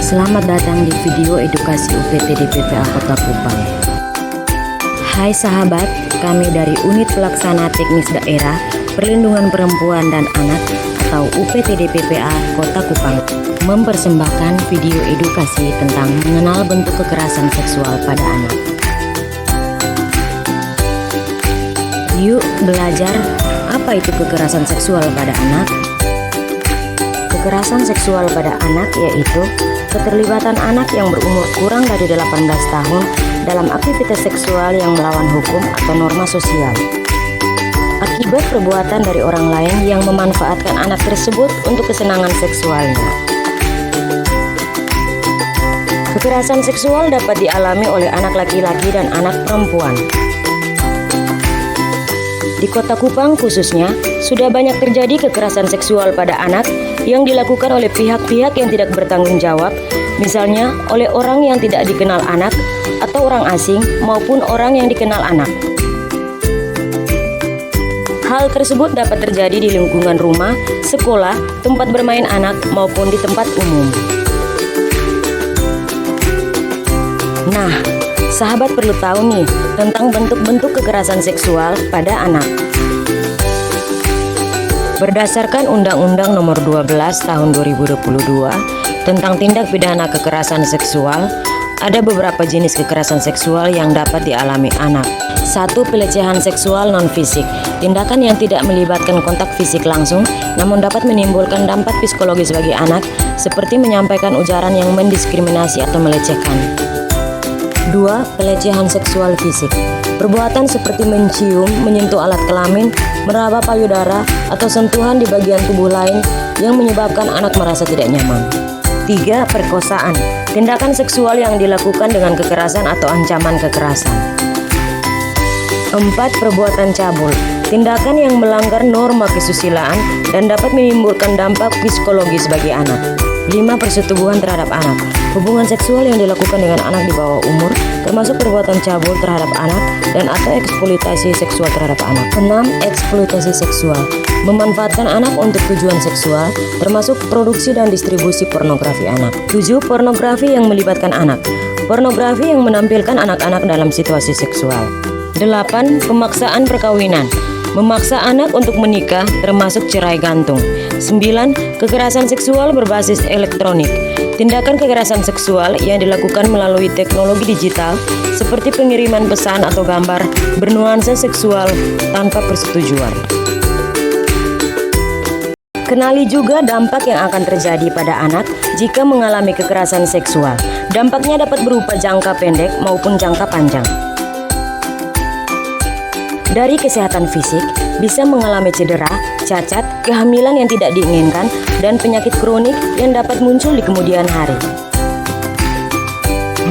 Selamat datang di video edukasi UPT DPPA Kota Kupang. Hai sahabat, kami dari Unit Pelaksana Teknis Daerah Perlindungan Perempuan dan Anak atau UPT DPPA Kota Kupang mempersembahkan video edukasi tentang mengenal bentuk kekerasan seksual pada anak. Yuk belajar, apa itu kekerasan seksual pada anak? Kekerasan seksual pada anak yaitu keterlibatan anak yang berumur kurang dari 18 tahun dalam aktivitas seksual yang melawan hukum atau norma sosial akibat perbuatan dari orang lain yang memanfaatkan anak tersebut untuk kesenangan seksualnya. Kekerasan seksual dapat dialami oleh anak laki-laki dan anak perempuan. Di Kota Kupang khususnya, sudah banyak terjadi kekerasan seksual pada anak yang dilakukan oleh pihak-pihak yang tidak bertanggung jawab, misalnya oleh orang yang tidak dikenal anak, atau orang asing maupun orang yang dikenal anak. Hal tersebut dapat terjadi di lingkungan rumah, sekolah, tempat bermain anak, maupun di tempat umum. Nah, sahabat perlu tahu nih tentang bentuk-bentuk kekerasan seksual pada anak. Berdasarkan Undang-Undang Nomor 12 Tahun 2022 tentang tindak pidana kekerasan seksual, ada beberapa jenis kekerasan seksual yang dapat dialami anak. 1. Pelecehan seksual non-fisik, tindakan yang tidak melibatkan kontak fisik langsung namun dapat menimbulkan dampak psikologis bagi anak, seperti menyampaikan ujaran yang mendiskriminasi atau melecehkan. 2. Pelecehan seksual fisik, perbuatan seperti mencium, menyentuh alat kelamin, meraba payudara, atau sentuhan di bagian tubuh lain yang menyebabkan anak merasa tidak nyaman. 3. Perkosaan, tindakan seksual yang dilakukan dengan kekerasan atau ancaman kekerasan. 4. Perbuatan cabul, tindakan yang melanggar norma kesusilaan dan dapat menimbulkan dampak psikologis bagi anak. 5. Persetubuhan terhadap anak, hubungan seksual yang dilakukan dengan anak di bawah umur, termasuk perbuatan cabul terhadap anak dan atau eksploitasi seksual terhadap anak. 6. Eksploitasi seksual, memanfaatkan anak untuk tujuan seksual, termasuk produksi dan distribusi pornografi anak. 7. Pornografi yang melibatkan anak, pornografi yang menampilkan anak-anak dalam situasi seksual. 8. Pemaksaan perkawinan, memaksa anak untuk menikah, termasuk cerai gantung. 9. Kekerasan seksual berbasis elektronik, tindakan kekerasan seksual yang dilakukan melalui teknologi digital seperti pengiriman pesan atau gambar bernuansa seksual tanpa persetujuan. Kenali juga dampak yang akan terjadi pada anak jika mengalami kekerasan seksual. Dampaknya dapat berupa jangka pendek maupun jangka panjang. Dari kesehatan fisik, bisa mengalami cedera, cacat, kehamilan yang tidak diinginkan, dan penyakit kronik yang dapat muncul di kemudian hari.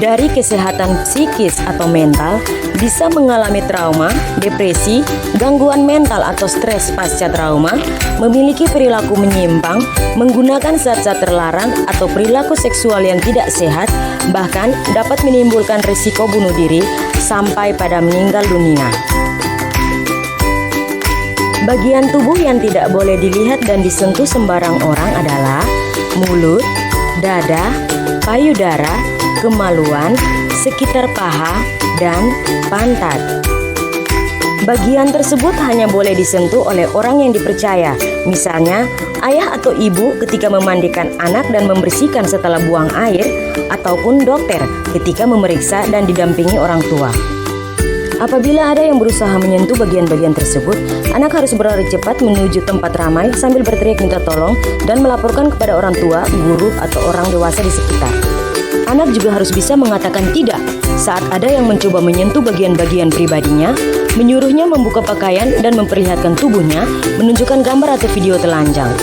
Dari kesehatan psikis atau mental, bisa mengalami trauma, depresi, gangguan mental atau stres pasca trauma, memiliki perilaku menyimpang, menggunakan zat-zat terlarang atau perilaku seksual yang tidak sehat, bahkan dapat menimbulkan risiko bunuh diri sampai pada meninggal dunia. Bagian tubuh yang tidak boleh dilihat dan disentuh sembarang orang adalah mulut, dada, payudara, kemaluan, sekitar paha, dan pantat. Bagian tersebut hanya boleh disentuh oleh orang yang dipercaya, misalnya ayah atau ibu ketika memandikan anak dan membersihkan setelah buang air, ataupun dokter ketika memeriksa dan didampingi orang tua. Apabila ada yang berusaha menyentuh bagian-bagian tersebut, anak harus berlari cepat menuju tempat ramai sambil berteriak minta tolong dan melaporkan kepada orang tua, guru, atau orang dewasa di sekitar. Anak juga harus bisa mengatakan tidak saat ada yang mencoba menyentuh bagian-bagian pribadinya, menyuruhnya membuka pakaian dan memperlihatkan tubuhnya, menunjukkan gambar atau video telanjang.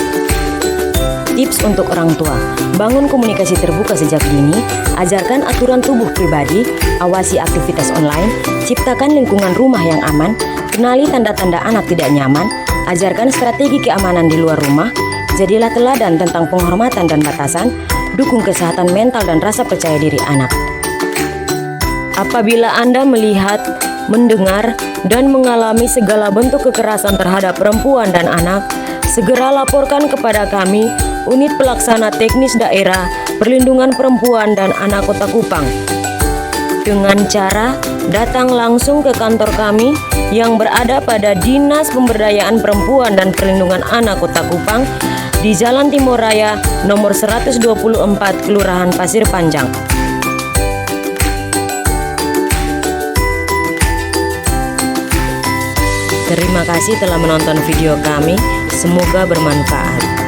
Tips untuk orang tua, bangun komunikasi terbuka sejak dini, ajarkan aturan tubuh pribadi, awasi aktivitas online, ciptakan lingkungan rumah yang aman, kenali tanda-tanda anak tidak nyaman, ajarkan strategi keamanan di luar rumah, jadilah teladan tentang penghormatan dan batasan, dukung kesehatan mental dan rasa percaya diri anak. Apabila Anda melihat, mendengar, dan mengalami segala bentuk kekerasan terhadap perempuan dan anak, segera laporkan kepada kami Unit Pelaksana Teknis Daerah Perlindungan Perempuan dan Anak Kota Kupang, dengan cara datang langsung ke kantor kami yang berada pada Dinas Pemberdayaan Perempuan dan Perlindungan Anak Kota Kupang di Jalan Timur Raya nomor 124, Kelurahan Pasir Panjang. Terima kasih telah menonton video kami, semoga bermanfaat.